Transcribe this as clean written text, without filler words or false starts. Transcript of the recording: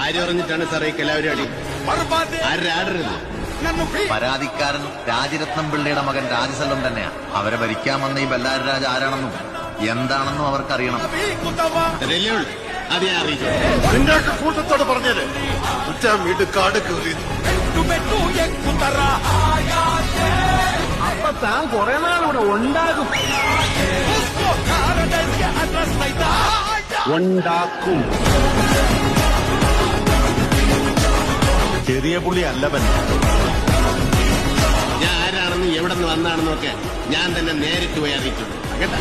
ആര് പറഞ്ഞിട്ടാണ് സാറേ എല്ലാവരും അടി? ആരരുത്? പരാതിക്കാരൻ രാജരത്നം പിള്ളയുടെ മകൻ രാജസെല്ലം തന്നെയാ. അവരെ ഭരിക്കാൻ വന്ന ഈ ബല്ലാരി രാജ ആരാണെന്നും എന്താണെന്നും അവർക്കറിയണം. അതല്ലേ ഉള്ളു, അത് ഞാൻ അറിയിച്ചു. നിന്റെ കൂട്ടത്തോട് പറഞ്ഞത് വീട് കാട് കയറി. അപ്പൊ താൻ കുറെ നാളിവിടെ ഉണ്ടാകും. ഉണ്ടാക്കും. ചെറിയ പുള്ളി അല്ലവൻ. ഞാൻ ആരാണെന്നും എവിടെ നിന്ന് വന്നാണെന്നും ഒക്കെ ഞാൻ തന്നെ നേരിട്ട് പോയി അറിയിച്ചു കേട്ടോ.